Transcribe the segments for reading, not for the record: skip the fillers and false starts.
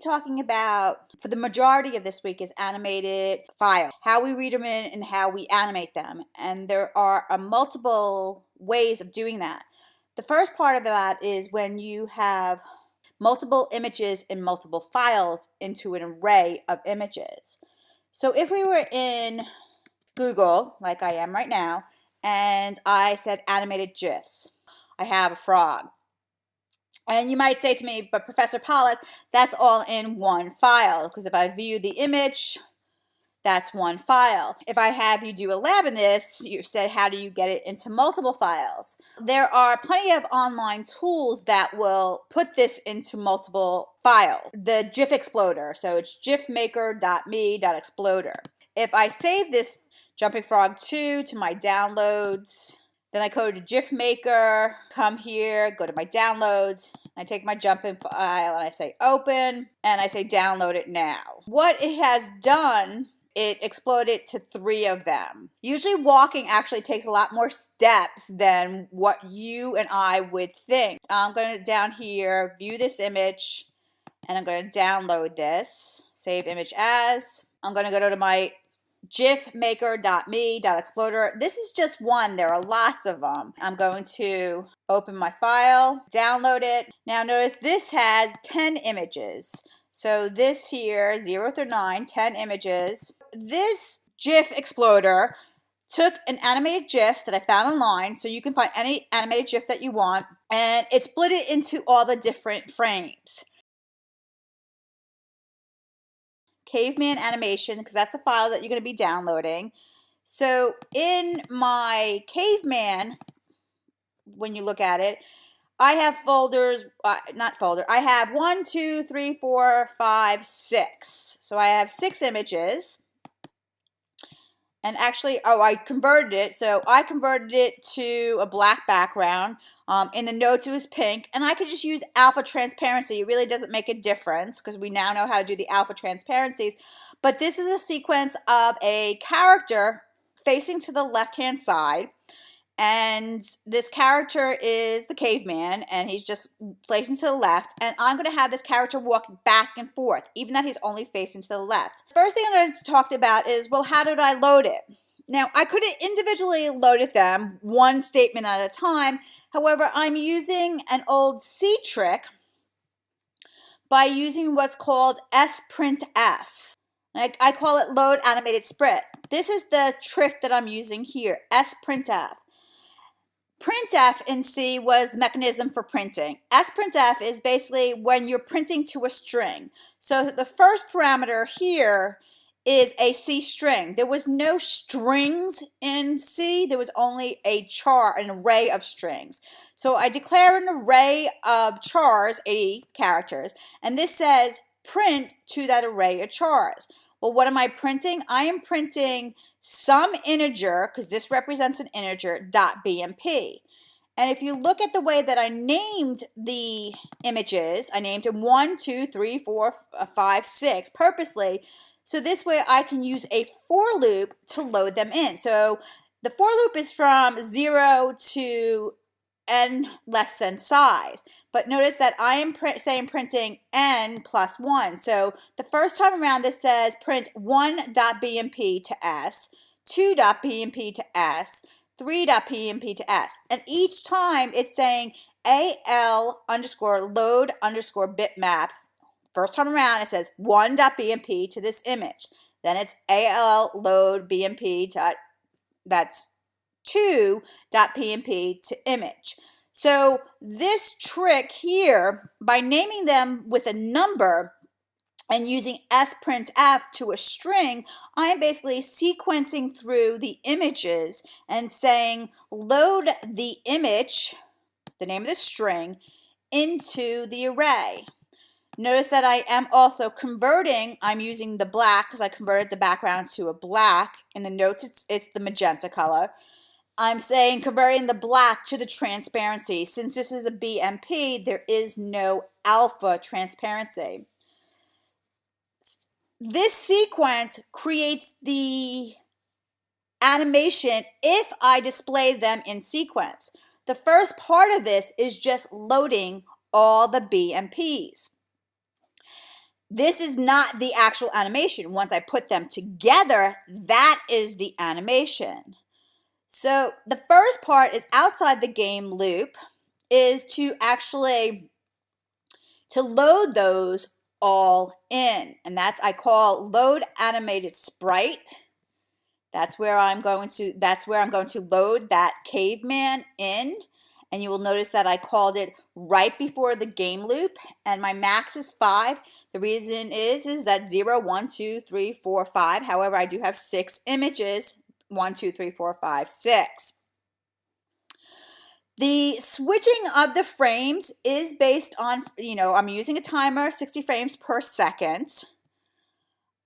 Talking about, for the majority of this week, is animated files, how we read them in and how we animate them. And there are multiple ways of doing that. The first part of that is when you have multiple images in multiple files into an array of images. So if we were in Google, like I am right now, and I said animated GIFs, I have a frog. And you might say to me, but Professor Pollack, that's all in one file, because if I view the image, that's one file. If I have you do a lab in this, you said, how do you get it into multiple files? There are plenty of online tools that will put this into multiple files. The GIF exploder, so it's gifmaker.me.exploder. If I save this Jumping Frog 2 to my downloads, then I go to GIF Maker, come here, go to my downloads, I take my jumping file and I say open, and I say download it now. What it has done, it exploded to 3 of them. Usually walking actually takes a lot more steps than what you and I would think. I'm going to down here, view this image, and I'm going to download this, save image as. I'm going to go to my gifmaker.me.exploder. This is just one. There are lots of them. I'm going to open my file, download it. Now notice this has 10 images. So this here, 0 through 9, 10 images. This GIF exploder took an animated GIF that I found online, so you can find any animated GIF that you want, and it split it into all the different frames. Caveman animation, because that's the file that you're going to be downloading. So in my Caveman, when you look at it, I have folders, I have 1, 2, 3, 4, 5, 6. So I have 6 images. And actually, I converted it. So I converted it to a black background. In the notes, it was pink. And I could just use alpha transparency. It really doesn't make a difference because we now know how to do the alpha transparencies. But this is a sequence of a character facing to the left-hand side. And this character is the caveman, and he's just facing to the left. And I'm going to have this character walk back and forth, even though he's only facing to the left. First thing I'm going to talk about is, well, how did I load it? Now, I could have individually loaded them one statement at a time. However, I'm using an old C trick by using what's called sprintf. I call it load animated sprint. This is the trick that I'm using here, sprintf. Printf in C was the mechanism for printing. Sprintf is basically when you're printing to a string. So the first parameter here is a C string. There was no strings in C. There was only an array of strings. So I declare an array of chars, 80 characters, and this says print to that array of chars. Well, what am I printing? I am printing some integer, because this represents an integer, .bmp. And if you look at the way that I named the images, I named them 1, 2, 3, 4, 5, 6 purposely. So this way I can use a for loop to load them in. So the for loop is from 0 to n less than size. But notice that I am saying printing n plus 1. So the first time around this says print 1.bmp to s, 2.bmp to s, 3.bmp to s. And each time it's saying al underscore load underscore bitmap. First time around it says 1.bmp to this image. Then it's al load bmp to, that's 2.pmp to image. So this trick here, by naming them with a number and using sprintf to a string, I am basically sequencing through the images and saying load the image, the name of the string, into the array. Notice that I am also converting, I'm using the black because I converted the background to a black. In the notes, it's the magenta color. I'm saying converting the black to the transparency. Since this is a BMP, there is no alpha transparency. This sequence creates the animation if I display them in sequence. The first part of this is just loading all the BMPs. This is not the actual animation. Once I put them together, that is the animation. So the first part is outside the game loop, is to actually to load those all in. And I call load animated sprite. That's where I'm going to load that caveman in. And you will notice that I called it right before the game loop, and my max is 5. The reason is that 0, 1, 2, 3, 4, 5. However, I do have 6 images, 1, 2, 3, 4, 5, 6. The switching of the frames is based on, I'm using a timer, 60 frames per second.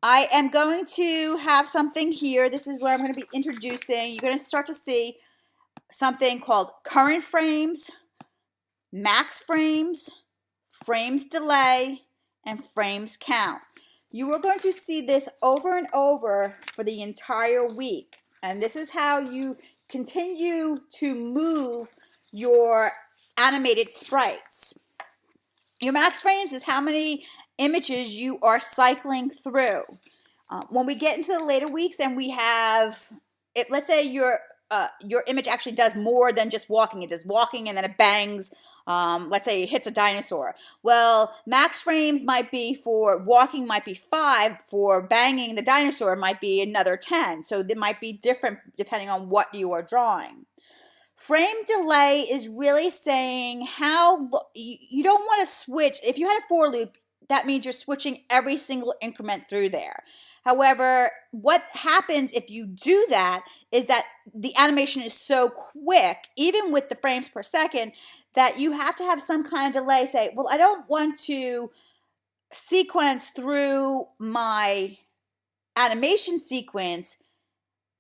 I am going to have something here. This is where I'm going to be introducing. You're going to start to see something called current frames, max frames, frames delay, and frames count. You are going to see this over and over for the entire week. And this is how you continue to move your animated sprites. Your max frames is how many images you are cycling through. When we get into the later weeks and we have, let's say your image actually does more than just walking. It does walking and then it bangs, let's say it hits a dinosaur. Well, max frames might be for walking might be 5, for banging the dinosaur might be another 10. So they might be different depending on what you are drawing. Frame delay is really saying how you don't want to switch. If you had a for loop, that means you're switching every single increment through there. However, what happens if you do that is that the animation is so quick, even with the frames per second, that you have to have some kind of delay. Say, well, I don't want to sequence through my animation sequence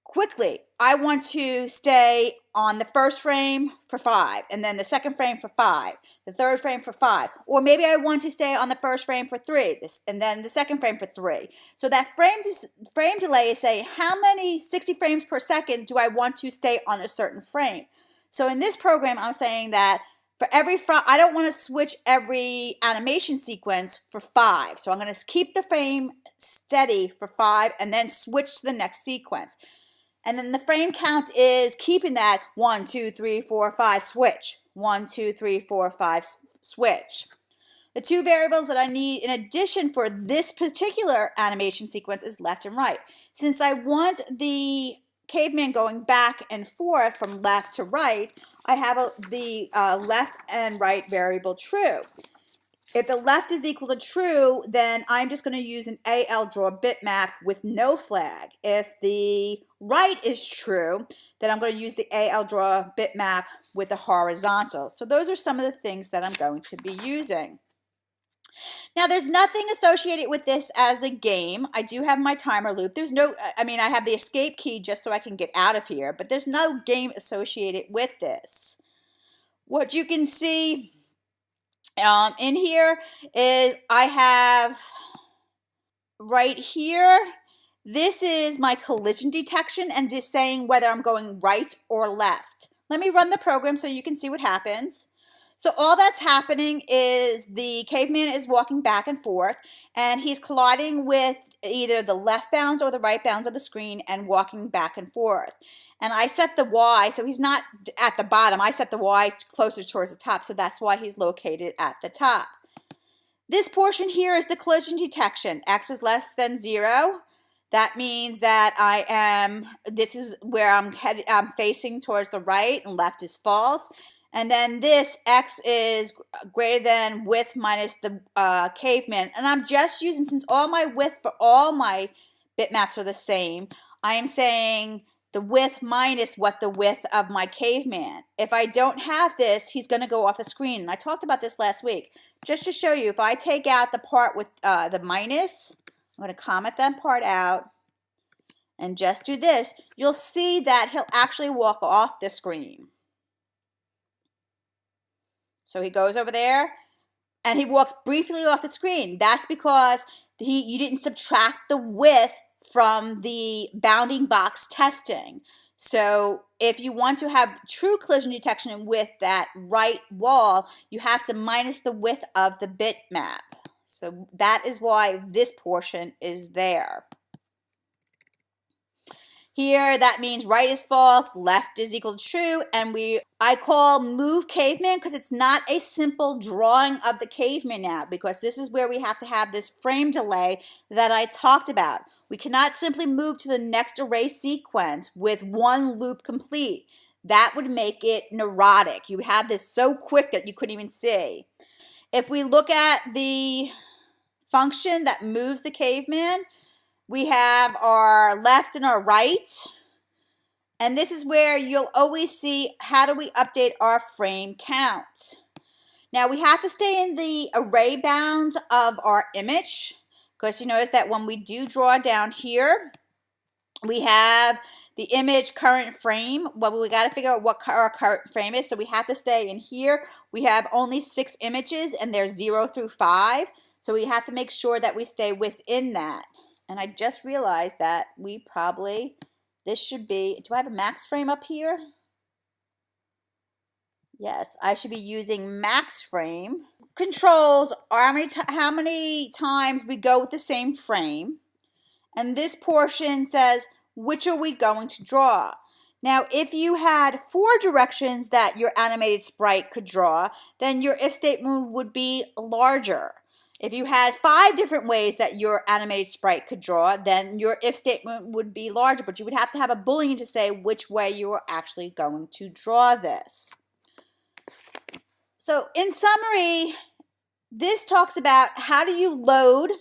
quickly. I want to stay on the first frame for 5, and then the second frame for 5, the third frame for 5, or maybe I want to stay on the first frame for 3, and then the second frame for 3. So that frame delay is saying how many 60 frames per second do I want to stay on a certain frame. So in this program, I'm saying that for I don't want to switch every animation sequence for 5. So I'm going to keep the frame steady for 5 and then switch to the next sequence. And then the frame count is keeping that 1, 2, 3, 4, 5, switch. 1, 2, 3, 4, 5, switch. The 2 variables that I need in addition for this particular animation sequence is left and right. Since I want the caveman going back and forth from left to right, I have the left and right variable true. If the left is equal to true, then I'm just going to use an AL draw bitmap with no flag. If the right is true, then I'm going to use the AL draw bitmap with a horizontal. So those are some of the things that I'm going to be using. Now, there's nothing associated with this as a game. I do have my timer loop. I have the escape key just so I can get out of here, but there's no game associated with this. What you can see in here is I have right here, this is my collision detection and just saying whether I'm going right or left. Let me run the program so you can see what happens. So all that's happening is the caveman is walking back and forth and he's colliding with either the left bounds or the right bounds of the screen and walking back and forth. And I set the Y, so he's not at the bottom. I set the Y closer towards the top, so that's why he's located at the top. This portion here is the collision detection. X is less than 0. That means that this is where I'm facing towards the right and left is false. And then this X is greater than width minus the caveman. And I'm just using, since all my width for all my bitmaps are the same, I am saying the width minus what the width of my caveman. If I don't have this, he's going to go off the screen. And I talked about this last week. Just to show you, if I take out the part with the minus, I'm going to comment that part out and just do this, you'll see that he'll actually walk off the screen. So he goes over there and he walks briefly off the screen. That's because you didn't subtract the width from the bounding box testing. So if you want to have true collision detection with that right wall, you have to minus the width of the bitmap. So that is why this portion is there. Here, that means right is false, left is equal to true, and I call move caveman because it's not a simple drawing of the caveman now, because this is where we have to have this frame delay that I talked about. We cannot simply move to the next array sequence with one loop complete. That would make it neurotic. You would have this so quick that you couldn't even see. If we look at the function that moves the caveman, we have our left and our right. And this is where you'll always see how do we update our frame count. Now we have to stay in the array bounds of our image, because you notice that when we do draw down here, we have the image current frame. Well, we got to figure out what our current frame is. So we have to stay in here. We have only 6 images and they're 0 through 5. So we have to make sure that we stay within that. And I just realized that this should be, do I have a max frame up here? Yes, I should be using max frame. Controls are how many times we go with the same frame. And this portion says, which are we going to draw? Now, if you had 4 directions that your animated sprite could draw, then your if statement would be larger. If you had 5 different ways that your animated sprite could draw, then your if statement would be larger, but you would have to have a Boolean to say which way you were actually going to draw this. So in summary, this talks about how do you load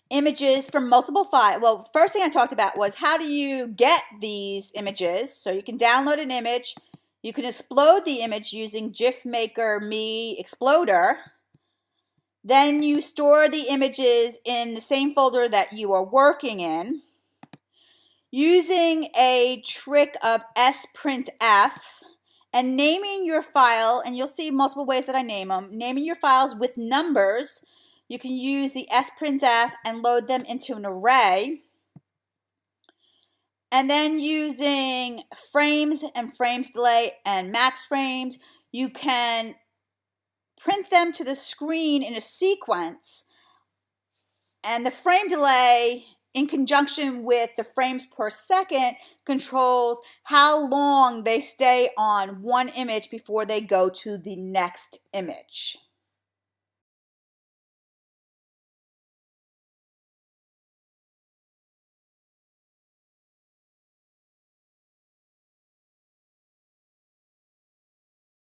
images from multiple files. Well, first thing I talked about was how do you get these images. So you can download an image. You can explode the image using GIF Maker Me Exploder. Then you store the images in the same folder that you are working in using a trick of sprintf and naming your file, and you'll see multiple ways that I name them. Naming your files with numbers. You can use the sprintf and load them into an array. And then using frames and frames delay and max frames, you can print them to the screen in a sequence, and the frame delay in conjunction with the frames per second controls how long they stay on one image before they go to the next image.